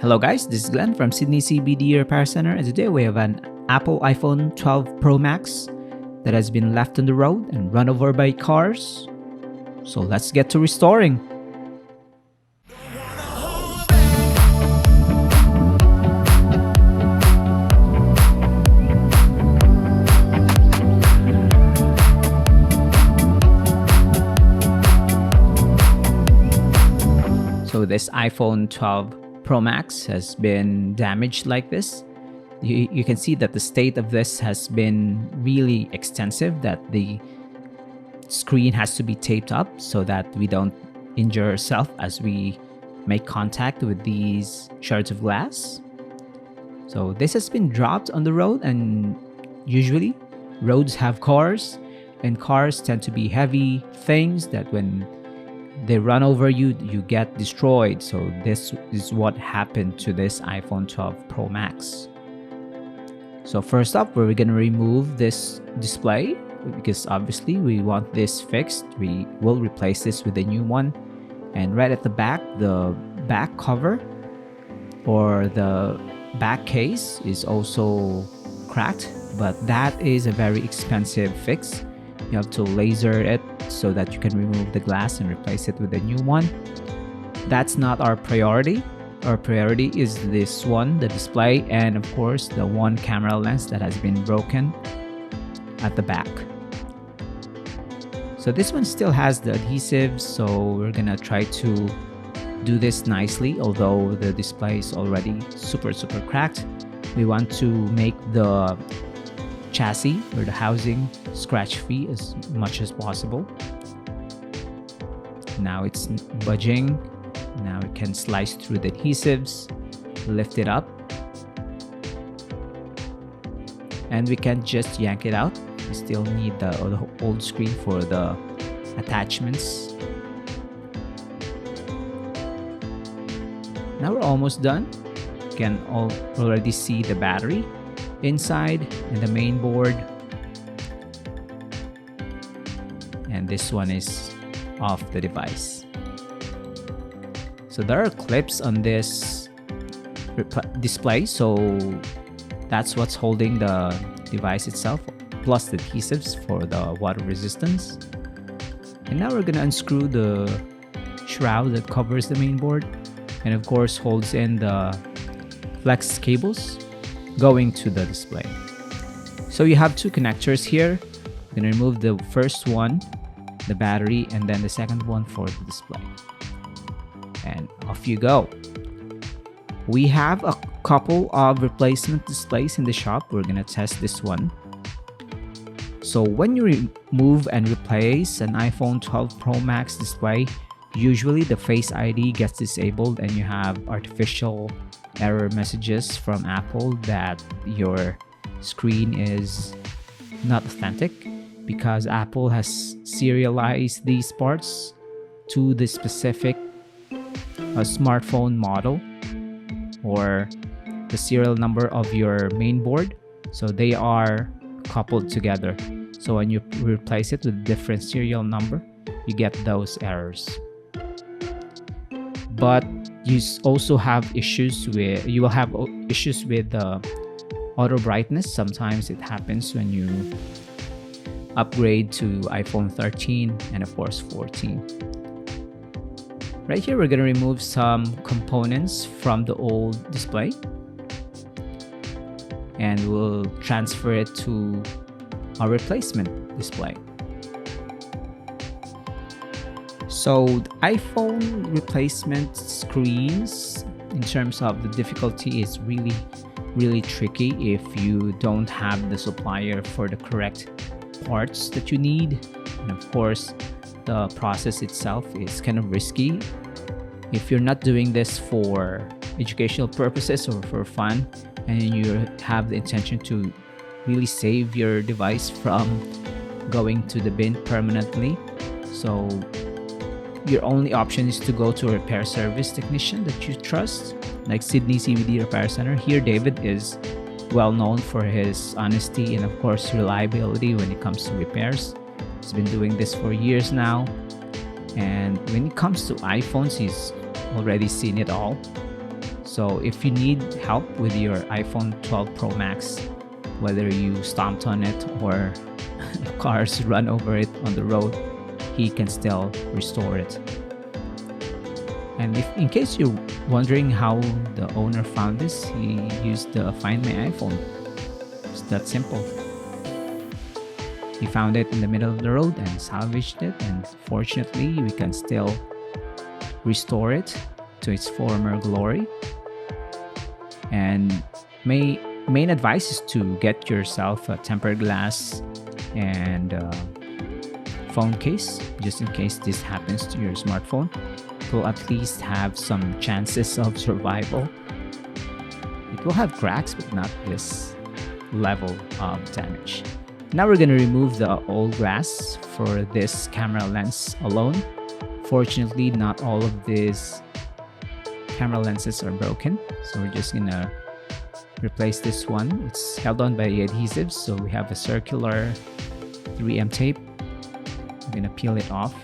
Hello guys, this is Glenn from Sydney CBD Repair Center, and today we have an Apple iPhone 12 Pro Max that has been left on the road and run over by cars. So let's get to restoring. So this iPhone 12 Pro Max has been damaged like this. You can see that the state of this has been really extensive, that the screen has to be taped up so that we don't injure ourselves as we make contact with these shards of glass. So this has been dropped on the road, and usually roads have cars, and cars tend to be heavy things that when they run over you, you get destroyed. So this is what happened to this iPhone 12 Pro Max. So first up, we're going to remove this display because obviously we want this fixed. We will replace this with a new one. And right at the back cover or the back case is also cracked, but that is a very expensive fix. You have to laser it so that you can remove the glass and replace it with a new one. That's not our priority. Our priority is this one, the display, and of course the one camera lens that has been broken at the back. So this one still has the adhesive, so we're gonna try to do this nicely. Although the display is already super cracked, we want to make the chassis or the housing scratch free as much as possible. Now it's budging. Now we can slice through the adhesives, lift it up, and we can just yank it out. We still need the old screen for the attachments. Now we're almost done. You can already see the battery inside and the main board, and this one is off the device. So there are clips on this display, so that's what's holding the device itself, plus the adhesives for the water resistance. And now we're gonna unscrew the shroud that covers the main board and of course holds in the flex cables going to the display. So you have two connectors here. I'm gonna remove the first one, the battery, and then the second one for the display. And off you go. We have a couple of replacement displays in the shop. We're gonna test this one. So when you remove and replace an iPhone 12 Pro Max display, usually the Face ID gets disabled and you have artificial error messages from Apple that your screen is not authentic, because Apple has serialized these parts to the specific smartphone model or the serial number of your main board. So they are coupled together. So when you replace it with a different serial number, you get those errors. But you also have issues with auto brightness. Sometimes it happens when you upgrade to iPhone 13 and of course 14. Right here, we're going to remove some components from the old display and we'll transfer it to our replacement display. So the iPhone replacement screens, in terms of the difficulty, is really tricky if you don't have the supplier for the correct parts that you need. And of course, the process itself is kind of risky. If you're not doing this for educational purposes or for fun, and you have the intention to really save your device from going to the bin permanently, so your only option is to go to a repair service technician that you trust, like Sydney CBD Repair Center. Here, David is well known for his honesty and of course reliability when it comes to repairs. He's been doing this for years now, and when it comes to iPhones, he's already seen it all. So if you need help with your iPhone 12 Pro Max, whether you stomped on it or cars run over it on the road, he can still restore it. And if in case you're wondering how the owner found this, he used the Find My iPhone. It's that simple. He found it in the middle of the road and salvaged it, and fortunately we can still restore it to its former glory. And main advice is to get yourself a tempered glass and phone case, just in case this happens to your smartphone. It will at least have some chances of survival. It will have cracks, but not this level of damage. Now we're gonna remove the old glass for this camera lens alone. Fortunately, not all of these camera lenses are broken, so we're just gonna replace this one. It's held on by adhesives, so we have a circular 3M tape. I'm gonna peel it off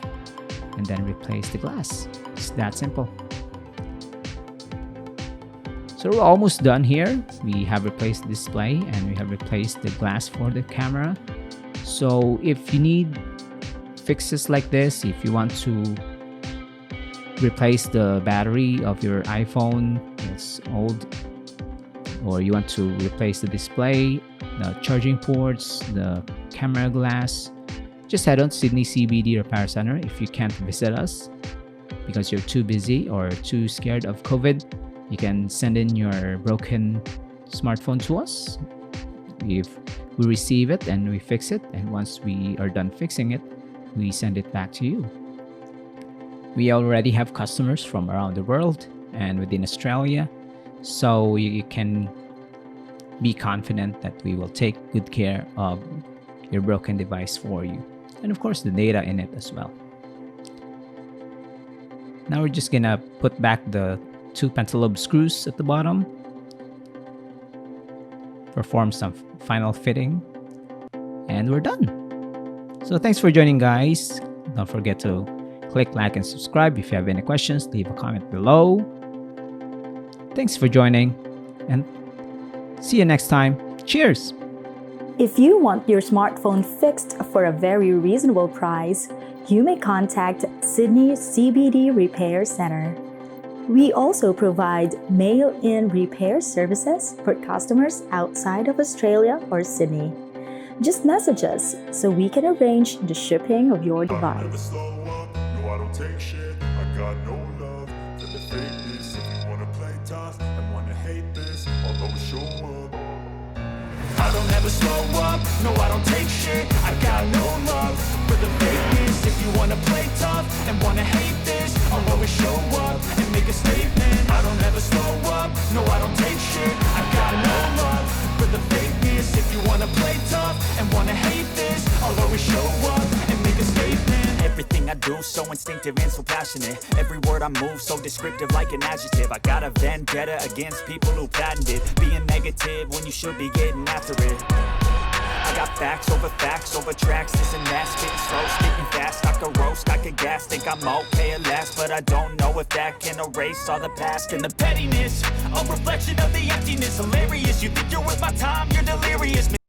and then replace the glass. It's that simple. So we're almost done here. We have replaced the display and we have replaced the glass for the camera. So if you need fixes like this, if you want to replace the battery of your iPhone that's old, or you want to replace the display, the charging ports, the camera glass, just head on to Sydney CBD Repair Center. If you can't visit us because you're too busy or too scared of COVID, you can send in your broken smartphone to us. If we receive it and we fix it, and once we are done fixing it, we send it back to you. We already have customers from around the world and within Australia, so you can be confident that we will take good care of your broken device for you, and of course the data in it as well. Now we're just gonna put back the 2 pentalobe screws at the bottom, perform some final fitting, and we're done. So thanks for joining, guys. Don't forget to click like and subscribe. If you have any questions, leave a comment below. Thanks for joining, and see you next time. Cheers! If you want your smartphone fixed for a very reasonable price, you may contact Sydney CBD Repair Center. We also provide mail-in repair services for customers outside of Australia or Sydney. Just message us so we can arrange the shipping of your device. I don't take shit, I got no love for the fakeness. If you wanna play tough and wanna hate this, I'll always show up. I don't ever slow up, no I don't take shit, I got no love for the fakeness. If you wanna play tough and wanna hate this, I'll always show up and make a statement. I don't ever slow up, no I don't take shit, I got no love for the fakeness. If you wanna play tough and wanna hate this, I'll always show up and make a statement. Everything I do so instinctive and so passionate. Every word I move so descriptive like an adjective. I got a vendetta against people who patented being negative when you should be getting after it. I got facts over tracks, this and that, spitting slow, spitting fast. I could roast, I could gas, think I'm okay at last, but I don't know if that can erase all the past and the pettiness. A reflection of the emptiness, hilarious. You think you're worth my time, you're delirious.